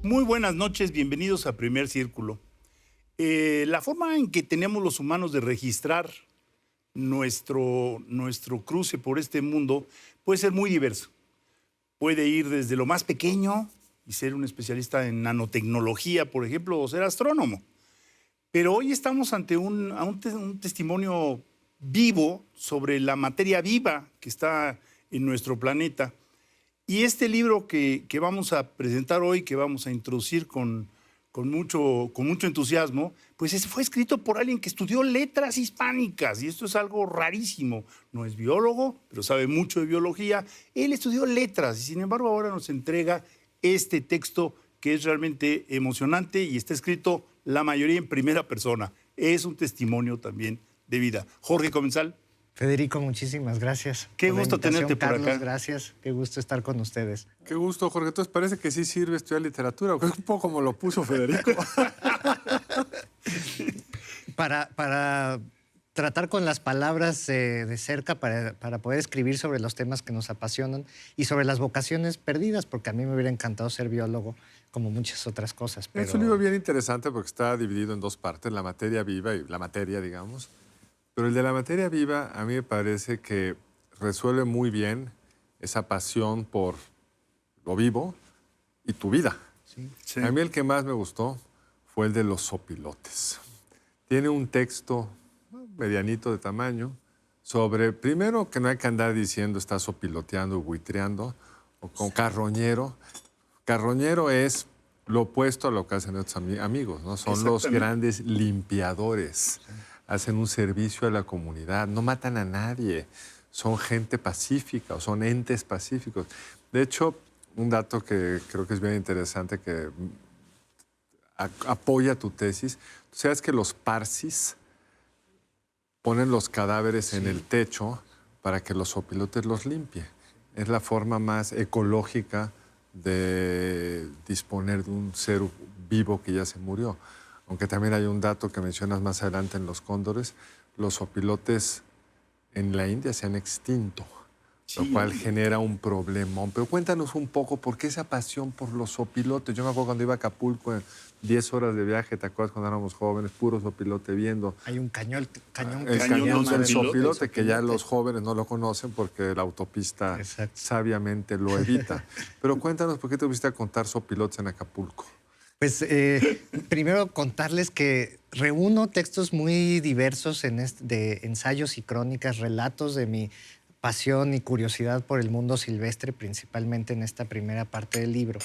Muy buenas noches, bienvenidos a Primer Círculo. La forma en que tenemos los humanos de registrar nuestro cruce por este mundo puede ser muy diverso. Puede ir desde lo más pequeño y ser un especialista en nanotecnología, por ejemplo, o ser astrónomo. Pero hoy estamos ante un testimonio vivo sobre la materia viva que está en nuestro planeta. Y este libro que vamos a presentar hoy, que vamos a introducir con mucho entusiasmo, pues fue escrito por alguien que estudió letras hispánicas, y esto es algo rarísimo. No es biólogo, pero sabe mucho de biología. Él estudió letras y sin embargo ahora nos entrega este texto que es realmente emocionante y está escrito la mayoría en primera persona. Es un testimonio también de vida. Jorge Comensal. Federico, muchísimas gracias. Qué gusto tenerte por Carlos, acá. Gracias, qué gusto estar con ustedes. Qué gusto, Jorge. Entonces parece que sí sirve estudiar literatura, porque es un poco como lo puso Federico. Para tratar con las palabras de cerca, para poder escribir sobre los temas que nos apasionan y sobre las vocaciones perdidas, porque a mí me hubiera encantado ser biólogo, como muchas otras cosas. Pero... Es un libro bien interesante porque está dividido en dos partes, la materia viva y la materia, digamos. Pero el de la materia viva a mí me parece que resuelve muy bien esa pasión por lo vivo y tu vida. Sí. A mí el que más me gustó fue el de los sopilotes. Tiene un texto medianito de tamaño sobre, primero, que no hay que andar diciendo está sopiloteando o buitreando o con carroñero. Carroñero es lo opuesto a lo que hacen nuestros amigos, ¿no? Son los grandes limpiadores. Sí. Hacen un servicio a la comunidad, no matan a nadie, son gente pacífica o son entes pacíficos. De hecho, un dato que creo que es bien interesante que apoya tu tesis, tú sabes que los parsis ponen los cadáveres en el techo para que los sopilotes los limpien. Es la forma más ecológica de disponer de un ser vivo que ya se murió. Aunque también hay un dato que mencionas más adelante en los cóndores, los sopilotes en la India se han extinto, sí, lo cual genera un problemón. Pero cuéntanos un poco, ¿por qué esa pasión por los sopilotes? Yo me acuerdo cuando iba a Acapulco, en 10 horas de viaje, ¿te acuerdas cuando éramos jóvenes? Puro sopilote viendo. Hay un cañón el cañón del sopilote, que ya los jóvenes no lo conocen porque la autopista sabiamente lo evita. Pero cuéntanos, ¿por qué te volviste a contar sopilotes en Acapulco? Pues primero contarles que reúno textos muy diversos de ensayos y crónicas, relatos de mi pasión y curiosidad por el mundo silvestre, principalmente en esta primera parte del libro.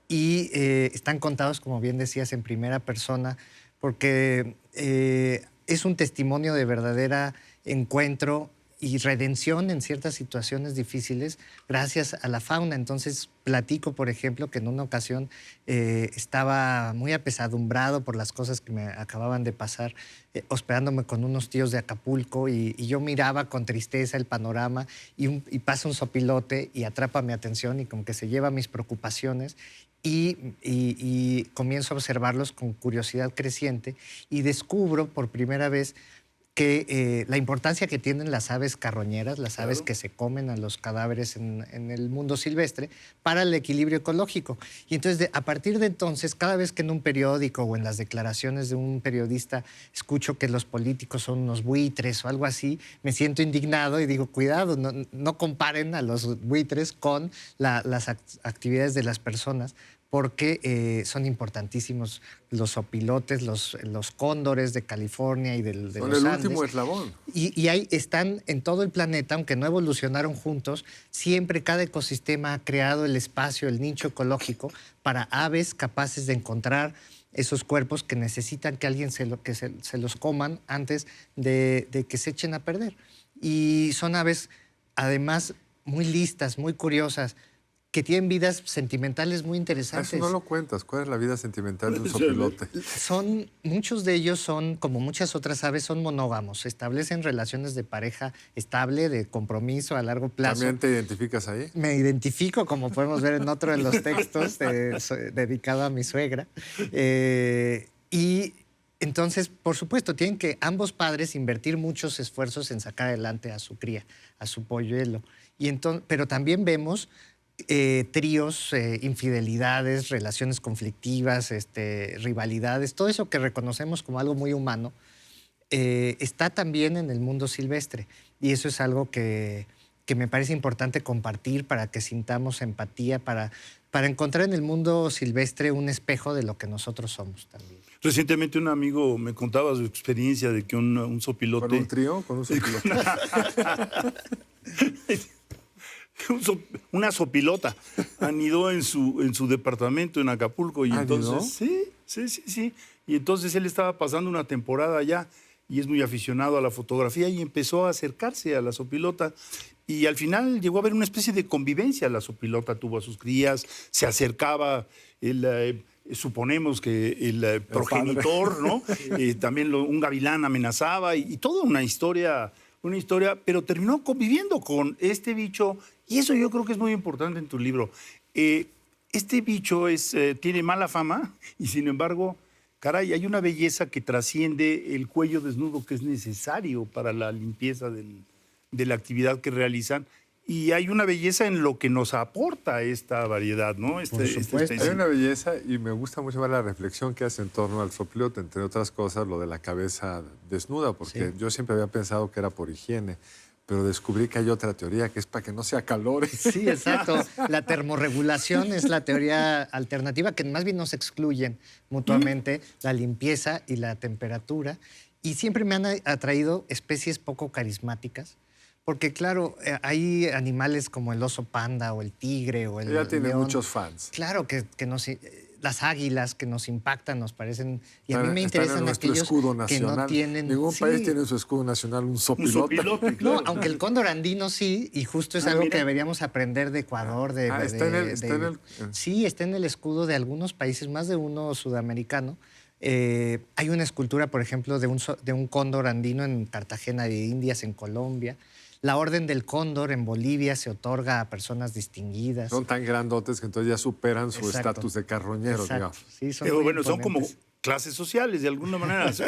Y están contados, como bien decías, en primera persona, porque es un testimonio de verdadera encuentro y redención en ciertas situaciones difíciles gracias a la fauna. Entonces platico, por ejemplo, que en una ocasión estaba muy apesadumbrado por las cosas que me acababan de pasar, hospedándome con unos tíos de Acapulco y yo miraba con tristeza el panorama y pasa un sopilote y atrapa mi atención y como que se lleva mis preocupaciones y comienzo a observarlos con curiosidad creciente y descubro por primera vez que la importancia que tienen las aves carroñeras, las aves que se comen a los cadáveres en el mundo silvestre, para el equilibrio ecológico. Y entonces, a partir de entonces, cada vez que en un periódico o en las declaraciones de un periodista escucho que los políticos son unos buitres o algo así, me siento indignado y digo, cuidado, no comparen a los buitres con las actividades de las personas, porque son importantísimos los opilotes, los cóndores de California y de los Andes. Son el último eslabón. Y ahí están en todo el planeta, aunque no evolucionaron juntos, siempre cada ecosistema ha creado el espacio, el nicho ecológico para aves capaces de encontrar esos cuerpos que necesitan que alguien se los coman antes de que se echen a perder. Y son aves, además, muy listas, muy curiosas, que tienen vidas sentimentales muy interesantes. Eso no lo cuentas. ¿Cuál es la vida sentimental de un sopilote? Muchos de ellos son, como muchas otras aves, son monógamos. Establecen relaciones de pareja estable, de compromiso a largo plazo. ¿También te identificas ahí? Me identifico, como podemos ver en otro de los textos dedicado a mi suegra. Y entonces, por supuesto, tienen que ambos padres invertir muchos esfuerzos en sacar adelante a su cría, a su polluelo. Pero también vemos tríos, infidelidades, relaciones conflictivas, rivalidades, todo eso que reconocemos como algo muy humano, está también en el mundo silvestre. Y eso es algo que me parece importante compartir para que sintamos empatía, para encontrar en el mundo silvestre un espejo de lo que nosotros somos también. Recientemente un amigo me contaba su experiencia de que un sopilote... ¿Con un trío? ¿Con un sopilote? Una sopilota anidó en su departamento en Acapulco y ¿Anidó? entonces sí. Y entonces él estaba pasando una temporada allá y es muy aficionado a la fotografía y empezó a acercarse a la sopilota y al final llegó a haber una especie de convivencia. La sopilota tuvo a sus crías, se acercaba suponemos que el progenitor, ¿no? También un gavilán amenazaba y toda una historia, pero terminó conviviendo con este bicho y eso yo creo que es muy importante en tu libro. Este bicho tiene mala fama y sin embargo, caray, hay una belleza que trasciende el cuello desnudo que es necesario para la limpieza de la actividad que realizan. Y hay una belleza en lo que nos aporta esta variedad, ¿no? Por supuesto. Hay una belleza y me gusta mucho más la reflexión que hace en torno al sopilote, entre otras cosas, lo de la cabeza desnuda, porque Sí. yo siempre había pensado que era por higiene, pero descubrí que hay otra teoría que es para que no sea calor. Sí, exacto. La termorregulación es la teoría alternativa que más bien nos excluyen mutuamente, la limpieza y la temperatura. Y siempre me han atraído especies poco carismáticas, porque claro, hay animales como el oso panda o el tigre o el Ella tiene león. muchos fans. Claro que las águilas que nos impactan nos parecen... Y a mí me Están en interesan nuestro aquellos escudo que nacional. no tienen... Ningún Sí. país tiene en su escudo nacional un Un sopilote. sopilote, claro. No, aunque el cóndor andino sí, y justo es algo mira. que deberíamos aprender de Ecuador. Sí, está en el escudo de algunos países, más de uno sudamericano. Hay una escultura, por ejemplo, de un cóndor andino en Cartagena de Indias, en Colombia. La Orden del Cóndor en Bolivia se otorga a personas distinguidas. Son tan grandotes que entonces ya superan su Exacto. estatus de carroñero, Exacto. digamos. Sí, son Pero muy bueno, son como imponentes. clases sociales de alguna manera. O sea,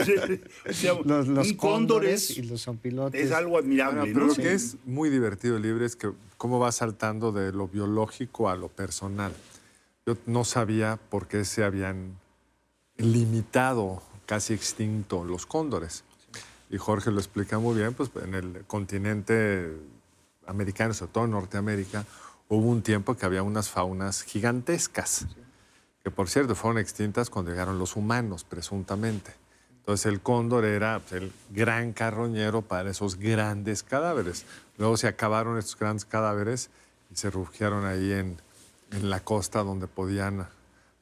Los un cóndor cóndores es y los zopilotes. algo admirable, Bueno, pero ¿no? lo que es muy divertido del libro es que cómo va saltando de lo biológico a lo personal. Yo no sabía por qué se habían limitado, casi extinto, los cóndores. Y Jorge lo explica muy bien, pues en el continente americano, sobre todo en Norteamérica, hubo un tiempo que había unas faunas gigantescas, que por cierto fueron extintas cuando llegaron los humanos, presuntamente. Entonces el cóndor era pues, el gran carroñero para esos grandes cadáveres. Luego se acabaron estos grandes cadáveres y se refugiaron ahí en la costa donde podían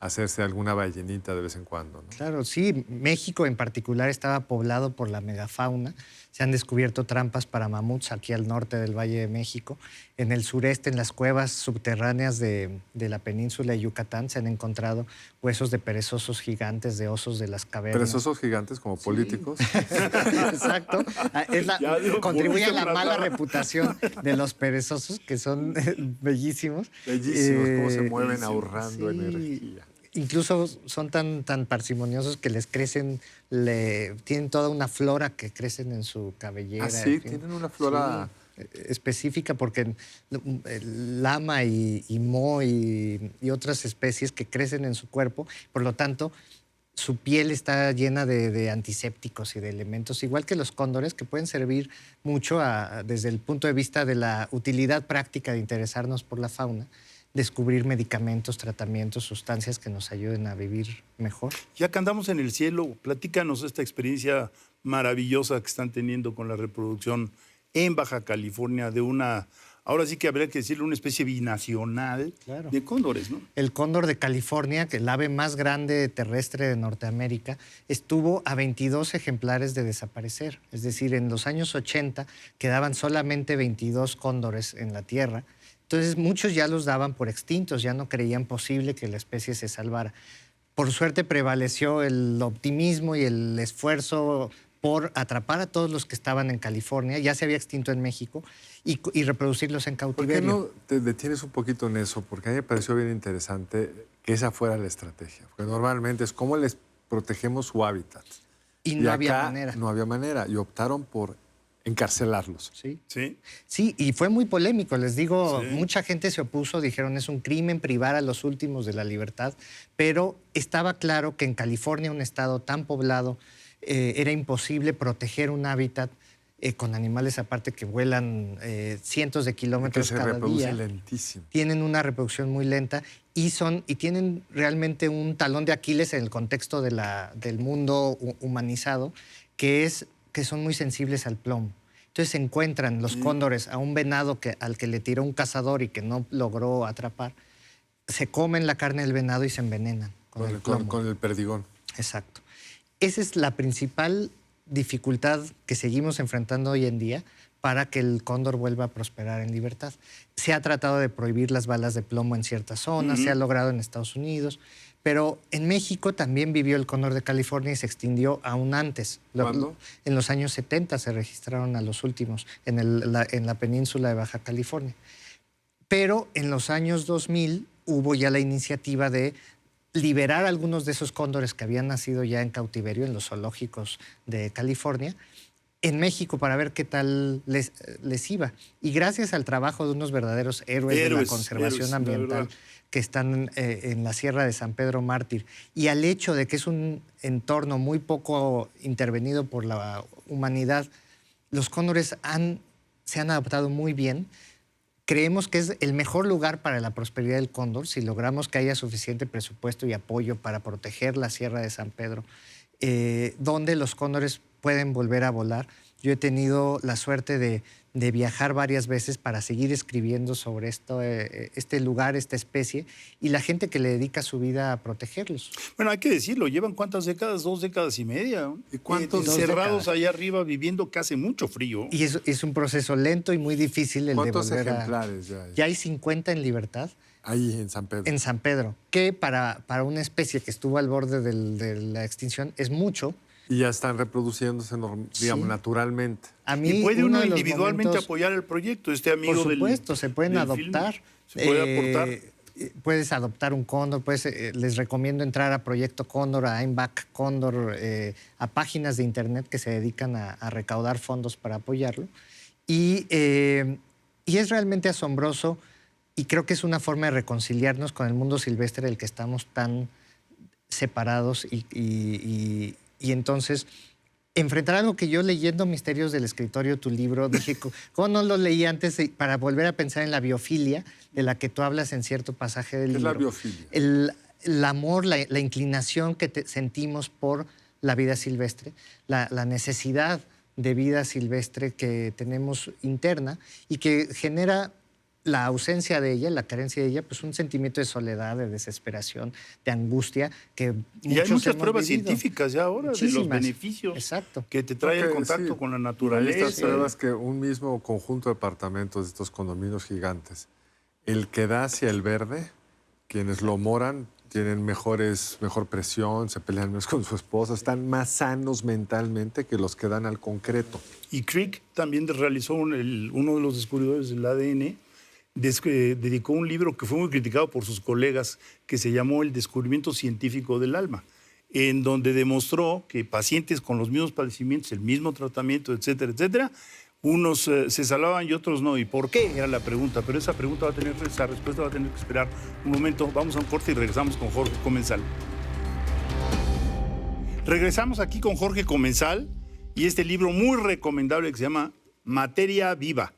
hacerse alguna ballenita de vez en cuando, ¿no? Claro, sí. México en particular estaba poblado por la megafauna. Se han descubierto trampas para mamuts aquí al norte del Valle de México. En el sureste, en las cuevas subterráneas de la península de Yucatán, se han encontrado huesos de perezosos gigantes, de osos de las cavernas. Perezosos gigantes como políticos. Exacto. Ya, digo, Contribuye a la volviste a mala tratar. reputación de los perezosos, que son bellísimos. Bellísimos, cómo se mueven Sí, ahorrando energía. Incluso son tan parsimoniosos que les crecen, tienen toda una flora que crecen en su cabellera. Ah, sí, en fin. tienen una flora. Sí, específica, porque el lama y moho y otras especies que crecen en su cuerpo, por lo tanto, su piel está llena de antisépticos y de elementos, igual que los cóndores, que pueden servir mucho desde el punto de vista de la utilidad práctica de interesarnos por la fauna, descubrir medicamentos, tratamientos, sustancias que nos ayuden a vivir mejor. Ya que andamos en el cielo, platícanos esta experiencia maravillosa que están teniendo con la reproducción en Baja California de ahora sí que habría que decirle, una especie binacional Claro. de cóndores, ¿no? El cóndor de California, que es el ave más grande terrestre de Norteamérica, estuvo a 22 ejemplares de desaparecer. Es decir, en los años 80 quedaban solamente 22 cóndores en la Tierra. Entonces, muchos ya los daban por extintos, ya no creían posible que la especie se salvara. Por suerte prevaleció el optimismo y el esfuerzo por atrapar a todos los que estaban en California, ya se había extinto en México, y reproducirlos en ¿Por qué cautiverio. no te detienes un poquito en eso? Porque a mí me pareció bien interesante que esa fuera la estrategia. Porque normalmente es cómo les protegemos su hábitat. Y no había acá manera. no había manera. Y optaron por encarcelarlos. Sí. Sí. Sí, y fue muy polémico, les digo, Sí. mucha gente se opuso, dijeron es un crimen privar a los últimos de la libertad, pero estaba claro que en California, un estado tan poblado, era imposible proteger un hábitat con animales aparte que vuelan cientos de Que kilómetros se cada reproduce día. lentísimo. Tienen una reproducción muy lenta y tienen realmente un talón de Aquiles en el contexto del mundo humanizado, que son muy sensibles al plomo. Entonces se encuentran los cóndores a un venado al que le tiró un cazador y que no logró atrapar, se comen la carne del venado y se envenenan con el plomo. Con el perdigón. Exacto. Esa es la principal dificultad que seguimos enfrentando hoy en día para que el cóndor vuelva a prosperar en libertad. Se ha tratado de prohibir las balas de plomo en ciertas zonas, se ha logrado en Estados Unidos, pero en México también vivió el cóndor de California y se extinguió aún antes. ¿Cuándo? En los años 70 se registraron a los últimos en la península de Baja California. Pero en los años 2000 hubo ya la iniciativa de liberar algunos de esos cóndores que habían nacido ya en cautiverio en los zoológicos de California en México para ver qué tal les iba. Y gracias al trabajo de unos verdaderos héroes de la conservación la ambiental verdad. que están en la Sierra de San Pedro Mártir, y al hecho de que es un entorno muy poco intervenido por la humanidad, los cóndores se han adaptado muy bien. Creemos que es el mejor lugar para la prosperidad del cóndor si logramos que haya suficiente presupuesto y apoyo para proteger la Sierra de San Pedro, donde los cóndores pueden volver a volar. Yo he tenido la suerte de viajar varias veces para seguir escribiendo sobre este lugar, esta especie, y la gente que le dedica su vida a protegerlos. Bueno, hay que decirlo, llevan ¿cuántas décadas? 2 décadas y media. ¿Y cuántos? Encerrados 2 décadas. allá arriba viviendo que hace mucho frío. Y es un proceso lento y muy difícil el de ¿Cuántos volver ejemplares ya hay? Ya hay 50 en libertad. Ahí en San Pedro. En San Pedro, que para una especie que estuvo al borde de la extinción es mucho. Y ya están reproduciéndose, digamos, Sí. naturalmente. A mí, Y puede uno uno de los individualmente momentos, apoyar el proyecto. Este amigo por supuesto, se pueden del film adoptar. se puede aportar. Puedes adoptar un cóndor, les recomiendo entrar a Proyecto Cóndor, a I'm Back Cóndor, a páginas de internet que se dedican a recaudar fondos para apoyarlo. Y es realmente asombroso, y creo que es una forma de reconciliarnos con el mundo silvestre del que estamos tan separados y entonces enfrentar algo que yo leyendo Misterios del Escritorio, tu libro, dije, ¿cómo no lo leí antes para volver a pensar en la biofilia de la que tú hablas en cierto pasaje del ¿Qué es libro? la biofilia? El amor, la inclinación que sentimos por la vida silvestre, la necesidad de vida silvestre que tenemos interna y que genera la ausencia de ella, la carencia de ella, pues un sentimiento de soledad, de desesperación, de angustia que Y hay muchos muchas hemos pruebas vivido. científicas ya ahora de los Muchísimas. beneficios Exacto. que te trae el Creo que contacto sí. con la Hay naturaleza. estas pruebas que un mismo conjunto de departamentos de estos condominios gigantes, el que da hacia el verde, quienes lo moran tienen mejor presión, se pelean menos con su esposa, están más sanos mentalmente que los que dan al concreto. Y Crick también realizó uno de los descubridores del ADN, dedicó un libro que fue muy criticado por sus colegas, que se llamó El descubrimiento científico del alma, en donde demostró que pacientes con los mismos padecimientos, el mismo tratamiento, etcétera, etcétera, unos se salvaban y otros no. ¿Y por qué? Era la pregunta, pero esa respuesta va a tener que esperar un momento. Vamos a un corte y regresamos con Jorge Comensal. Regresamos aquí con Jorge Comensal y este libro muy recomendable que se llama Materia Viva.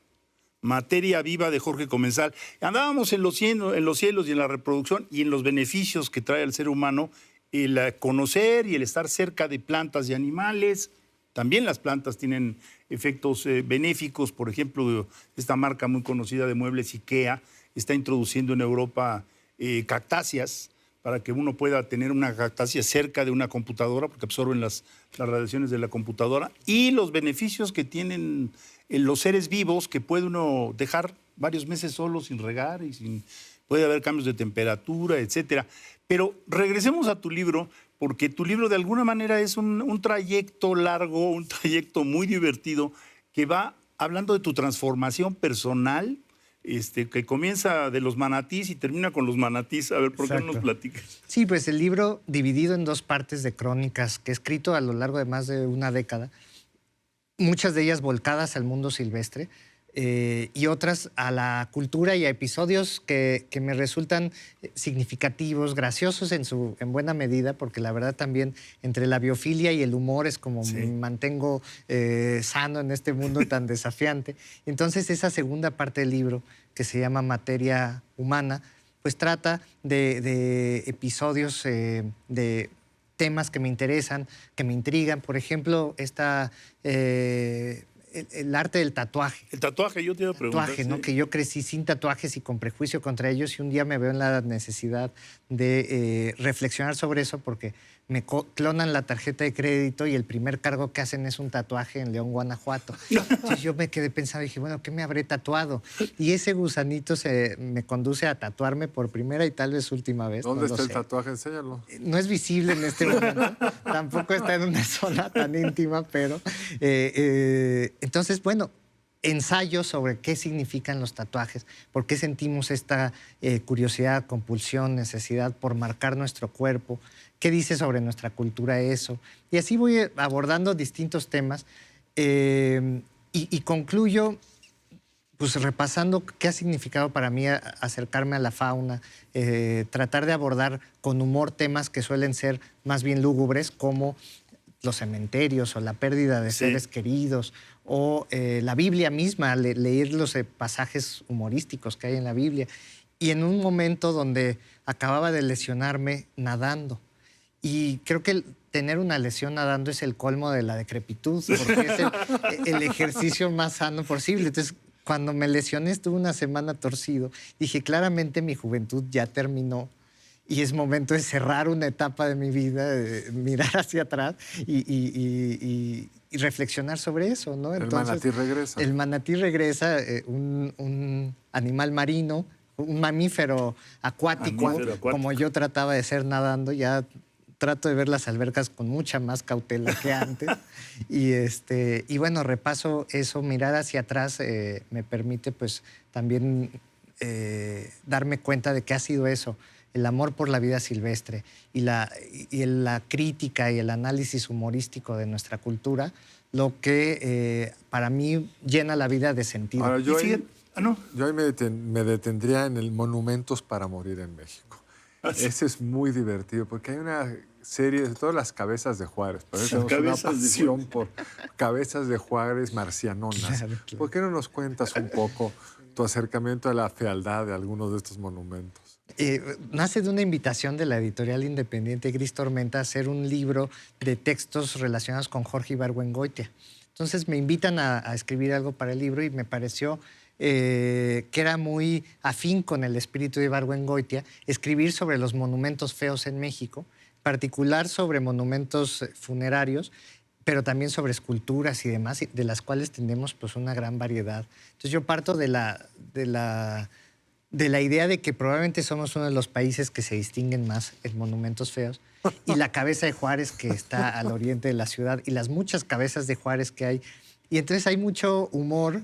Materia Viva de Jorge Comensal. Andábamos en los cielos y en la reproducción y en los beneficios que trae al ser humano el conocer y el estar cerca de plantas y animales. También las plantas tienen efectos benéficos. Por ejemplo, esta marca muy conocida de muebles IKEA está introduciendo en Europa cactáceas para que uno pueda tener una cactácea cerca de una computadora porque absorben las radiaciones de la computadora, y los beneficios que tienen los seres vivos, que puede uno dejar varios meses solo sin regar y puede haber cambios de temperatura, etcétera. Pero regresemos a tu libro, porque tu libro de alguna manera es un trayecto largo, un trayecto muy divertido, que va hablando de tu transformación personal, que comienza de los manatís y termina con los manatís. A ver, ¿por qué no nos platicas? Sí, pues el libro dividido en 2 partes de crónicas que he escrito a lo largo de más de una década, muchas de ellas volcadas al mundo silvestre, y otras a la cultura y a episodios que me resultan significativos, graciosos en buena medida, porque la verdad también entre la biofilia y el humor es como Sí. me mantengo sano en este mundo tan desafiante. Entonces esa segunda parte del libro, que se llama Materia Humana, pues trata de episodios, de temas que me interesan, que me intrigan. Por ejemplo, el arte del tatuaje. El tatuaje, yo te iba a preguntar. Tatuaje, ¿no? sí. Que yo crecí sin tatuajes y con prejuicio contra ellos, y un día me veo en la necesidad de reflexionar sobre eso porque me clonan la tarjeta de crédito y el primer cargo que hacen es un tatuaje en León, Guanajuato. Entonces yo me quedé pensando y dije, bueno, ¿qué me habré tatuado? Y ese gusanito me conduce a tatuarme por primera y tal vez última vez. ¿Dónde no lo está el sé. tatuaje? Enséñalo. No es visible en este momento, tampoco está en una zona tan íntima, pero entonces, bueno, ensayo sobre qué significan los tatuajes, por qué sentimos esta curiosidad, compulsión, necesidad por marcar nuestro cuerpo, qué dice sobre nuestra cultura eso. Y así voy abordando distintos temas y concluyo pues repasando qué ha significado para mí acercarme a la fauna, tratar de abordar con humor temas que suelen ser más bien lúgubres, como los cementerios o la pérdida de Sí. seres queridos, o la Biblia misma, leer los pasajes humorísticos que hay en la Biblia. Y en un momento donde acababa de lesionarme nadando. Y creo que tener una lesión nadando es el colmo de la decrepitud, porque es el ejercicio más sano posible. Entonces, cuando me lesioné, estuve una semana torcido. Dije, claramente mi juventud ya terminó y es momento de cerrar una etapa de mi vida, de mirar hacia atrás y reflexionar sobre eso, ¿no? El manatí regresa. El manatí regresa, un animal marino, un mamífero acuático, Mamífero acuático. como yo trataba de ser nadando, ya trato de ver las albercas con mucha más cautela que antes. Y bueno, repaso eso, mirar hacia atrás me permite pues también darme cuenta de qué ha sido eso, el amor por la vida silvestre y la crítica y el análisis humorístico de nuestra cultura, lo que para mí llena la vida de sentido. Ahora, yo Y fíjate- no. ahí me detendría en el Monumentos para Morir en México. sí. Ese es muy divertido porque hay una serie de todas las cabezas de Juárez. Por eso Las tenemos una cabezas de pasión por cabezas de Juárez marcianonas. Claro, claro. ¿Por qué no nos cuentas un poco tu acercamiento a la fealdad de algunos de estos monumentos? Nace de una invitación de la editorial independiente Gris Tormenta a hacer un libro de textos relacionados con Jorge Ibargüengoitia. Entonces me invitan a escribir algo para el libro y me pareció que era muy afín con el espíritu de Ibargüengoitia escribir sobre los monumentos feos en México, en particular sobre monumentos funerarios, pero también sobre esculturas y demás, de las cuales tenemos pues una gran variedad. Entonces yo parto de la idea de que probablemente somos uno de los países que se distinguen más en monumentos feos, y la cabeza de Juárez que está al oriente de la ciudad y las muchas cabezas de Juárez que hay. Y entonces hay mucho humor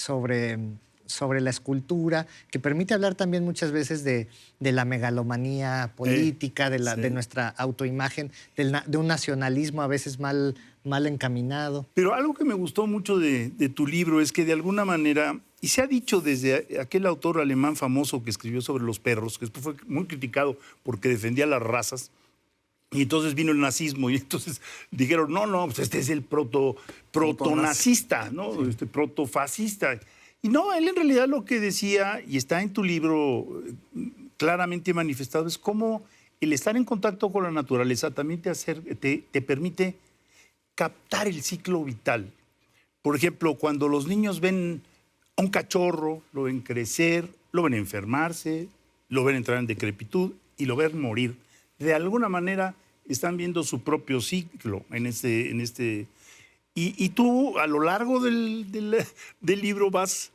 sobre la escultura, que permite hablar también muchas veces de la megalomanía política, sí. de nuestra autoimagen, de un nacionalismo a veces mal encaminado. Pero algo que me gustó mucho de tu libro es que de alguna manera, y se ha dicho desde aquel autor alemán famoso que escribió sobre los perros, que después fue muy criticado porque defendía las razas, y entonces vino el nazismo y entonces dijeron, no, pues este es el protonazista, ¿no? Este protofascista. Y no, él en realidad lo que decía, y está en tu libro claramente manifestado, es cómo el estar en contacto con la naturaleza también te permite captar el ciclo vital. Por ejemplo, cuando los niños ven a un cachorro, lo ven crecer, lo ven enfermarse, lo ven entrar en decrepitud y lo ven morir. De alguna manera están viendo su propio ciclo en este. Y tú, a lo largo del libro, vas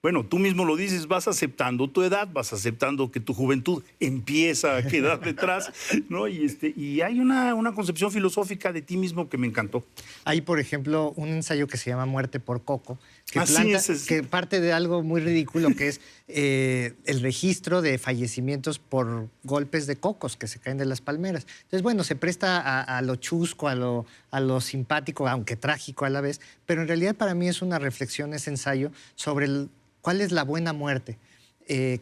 Bueno, tú mismo lo dices, vas aceptando tu edad, vas aceptando que tu juventud empieza a quedar detrás, ¿no? Y hay una concepción filosófica de ti mismo que me encantó. Hay, por ejemplo, un ensayo que se llama Muerte por Coco, que, Sí, ese es. que parte de algo muy ridículo, que es el registro de fallecimientos por golpes de cocos que se caen de las palmeras. Entonces, bueno, se presta a lo chusco, a lo simpático, aunque trágico a la vez, pero en realidad para mí es una reflexión, ese ensayo, sobre cuál es la buena muerte.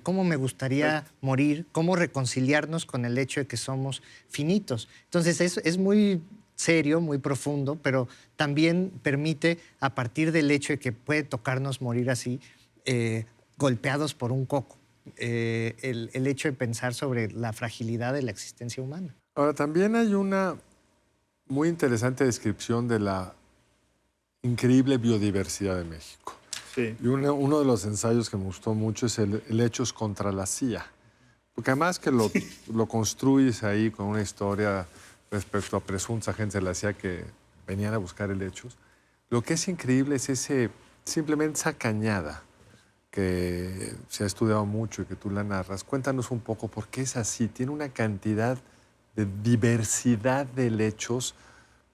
Cómo me gustaría morir, cómo reconciliarnos con el hecho de que somos finitos. Entonces, es muy serio, muy profundo, pero también permite, a partir del hecho de que puede tocarnos morir así, golpeados por un coco, el hecho de pensar sobre la fragilidad de la existencia humana. Ahora, también hay una muy interesante descripción de la increíble biodiversidad de México. Sí. Y uno de los ensayos que me gustó mucho es el Hechos contra la CIA. Porque además que lo construyes ahí con una historia respecto a presuntos agentes de la CIA que venían a buscar helechos, lo que es increíble es simplemente esa cañada que se ha estudiado mucho y que tú la narras. Cuéntanos un poco por qué es así. Tiene una cantidad de diversidad de helechos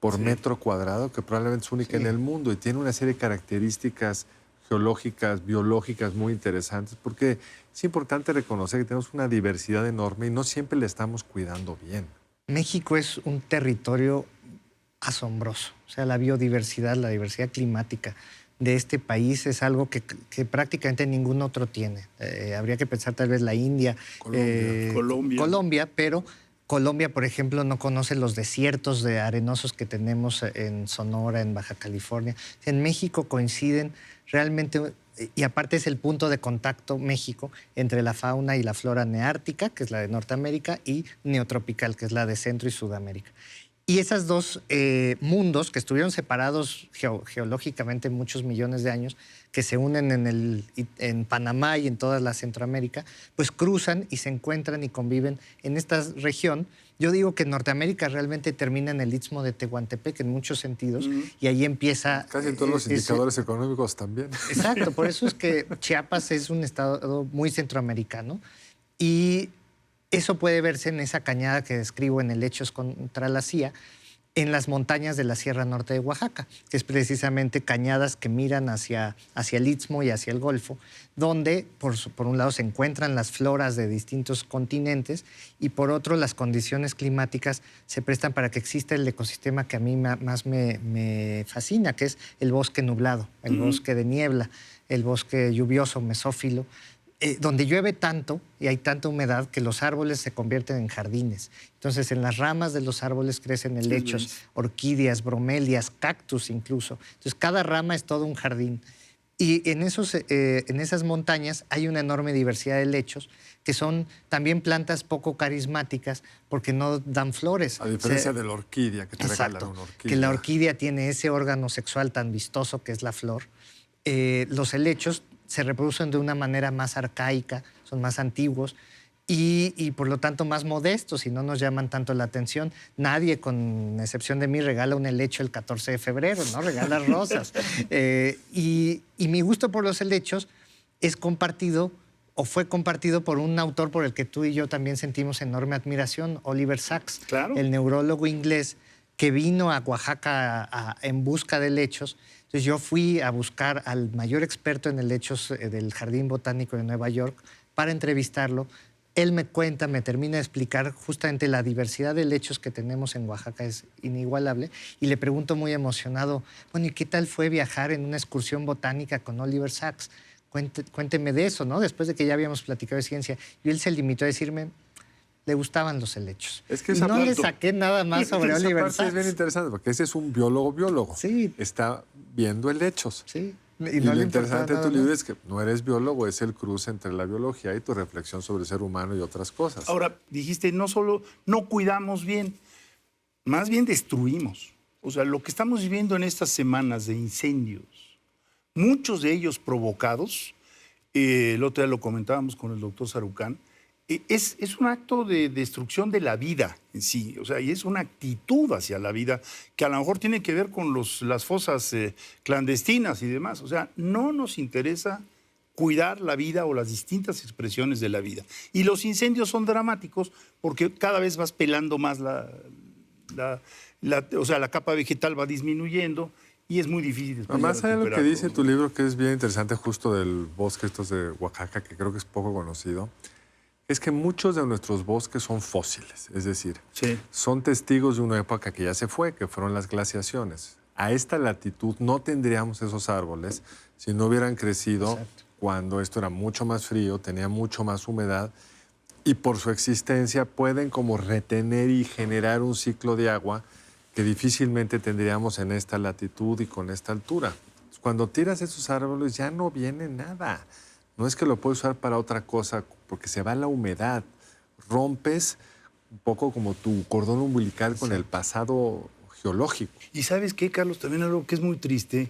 por metro cuadrado que probablemente es única en el mundo y tiene una serie de características geológicas, biológicas muy interesantes, porque es importante reconocer que tenemos una diversidad enorme y no siempre la estamos cuidando bien. México es un territorio asombroso. O sea, la biodiversidad, la diversidad climática de este país es algo que prácticamente ningún otro tiene. Habría que pensar tal vez la India, Colombia, pero Colombia, por ejemplo, no conoce los desiertos de arenosos que tenemos en Sonora, en Baja California. En México coinciden realmente, y aparte es el punto de contacto México entre la fauna y la flora neártica, que es la de Norteamérica, y neotropical, que es la de Centro y Sudamérica. Y esos dos mundos que estuvieron separados geológicamente muchos millones de años, que se unen en Panamá y en toda la Centroamérica, pues cruzan y se encuentran y conviven en esta región. Yo digo que Norteamérica realmente termina en el Istmo de Tehuantepec en muchos sentidos y ahí empieza... Casi en todos los indicadores económicos también. Exacto, por eso es que Chiapas es un estado muy centroamericano y eso puede verse en esa cañada que describo en el Hechos contra la CIA, en las montañas de la Sierra Norte de Oaxaca, que es precisamente cañadas que miran hacia el Istmo y hacia el Golfo, donde por un lado se encuentran las floras de distintos continentes y por otro las condiciones climáticas se prestan para que exista el ecosistema que a mí más me fascina, que es el bosque nublado, el bosque de niebla, el bosque lluvioso, mesófilo, donde llueve tanto y hay tanta humedad que los árboles se convierten en jardines. Entonces, en las ramas de los árboles crecen helechos, orquídeas, bromelias, cactus incluso. Entonces, cada rama es todo un jardín. Y en esas montañas hay una enorme diversidad de helechos que son también plantas poco carismáticas porque no dan flores. A diferencia de la orquídea, que te regalan una orquídea. Que la orquídea tiene ese órgano sexual tan vistoso que es la flor. Los helechos se reproducen de una manera más arcaica, son más antiguos y por lo tanto más modestos y no nos llaman tanto la atención. Nadie, con excepción de mí, regala un helecho el 14 de febrero, ¿no? Regala rosas. Y mi gusto por los helechos es compartido o fue compartido por un autor por el que tú y yo también sentimos enorme admiración, Oliver Sacks, Claro. el neurólogo inglés que vino a Oaxaca en busca de helechos. Entonces yo fui a buscar al mayor experto en helechos del Jardín Botánico de Nueva York para entrevistarlo. Él me termina de explicar justamente la diversidad de helechos que tenemos en Oaxaca, es inigualable. Y le pregunto muy emocionado, bueno, ¿y qué tal fue viajar en una excursión botánica con Oliver Sacks? Cuénteme de eso, ¿no? Después de que ya habíamos platicado de ciencia. Y él se limitó a decirme, le gustaban los helechos. Es que y no le saqué nada más sobre esa Oliver parte Sacks. es bien interesante, porque ese es un biólogo. Sí. Está viendo helechos. Sí. Y no lo le interesante de importaba tu nada libro más. es que no eres biólogo, es el cruce entre la biología y tu reflexión sobre el ser humano y otras cosas. Ahora, dijiste, no solo no cuidamos bien, más bien destruimos. O sea, lo que estamos viviendo en estas semanas de incendios, muchos de ellos provocados, el otro día lo comentábamos con el doctor Sarucán, es un acto de destrucción de la vida en sí, o sea, y es una actitud hacia la vida que a lo mejor tiene que ver con las fosas clandestinas y demás. O sea, no nos interesa cuidar la vida o las distintas expresiones de la vida. Y los incendios son dramáticos porque cada vez vas pelando más o sea, la capa vegetal va disminuyendo y es muy difícil después Además, de hay algo que recuperarlo, dice ¿no? tu libro que es bien interesante, justo del bosque estos de Oaxaca, que creo que es poco conocido, es que muchos de nuestros bosques son fósiles, es decir, Sí. son testigos de una época que ya se fue, que fueron las glaciaciones. A esta latitud no tendríamos esos árboles si no hubieran crecido cuando esto era mucho más frío, tenía mucho más humedad y por su existencia pueden como retener y generar un ciclo de agua que difícilmente tendríamos en esta latitud y con esta altura. Cuando tiras esos árboles ya no viene nada. No es que lo puedes usar para otra cosa porque se va la humedad. Rompes un poco como tu cordón umbilical con el pasado geológico. Y ¿sabes qué, Carlos? También algo que es muy triste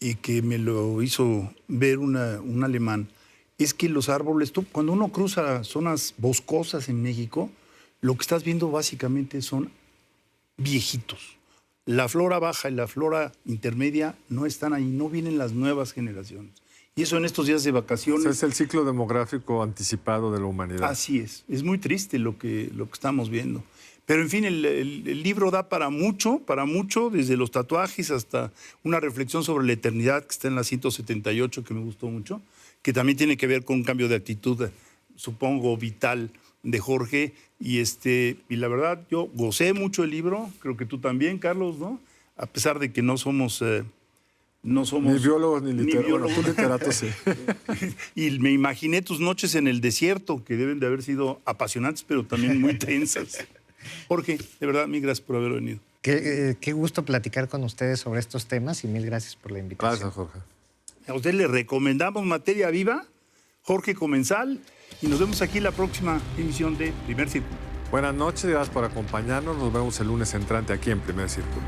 y que me lo hizo ver un alemán, es que los árboles, cuando uno cruza zonas boscosas en México, lo que estás viendo básicamente son viejitos. La flora baja y la flora intermedia no están ahí, no vienen las nuevas generaciones. Y eso en estos días de vacaciones... O sea, es el ciclo demográfico anticipado de la humanidad. Así es muy triste lo que estamos viendo. Pero en fin, el libro da para mucho, desde los tatuajes hasta una reflexión sobre la eternidad que está en la 178, que me gustó mucho, que también tiene que ver con un cambio de actitud, supongo, vital de Jorge. Y la verdad, yo gocé mucho el libro, creo que tú también, Carlos, ¿no? A pesar de que no somos Ni biólogos ni literatos. Bueno, tú literato sí. Y me imaginé tus noches en el desierto, que deben de haber sido apasionantes, pero también muy tensas. Jorge, de verdad, mil gracias por haber venido. Qué gusto platicar con ustedes sobre estos temas y mil gracias por la invitación. Gracias, Jorge. A usted le recomendamos Materia Viva, Jorge Comensal, y nos vemos aquí en la próxima emisión de Primer Círculo. Buenas noches, gracias por acompañarnos. Nos vemos el lunes entrante aquí en Primer Círculo.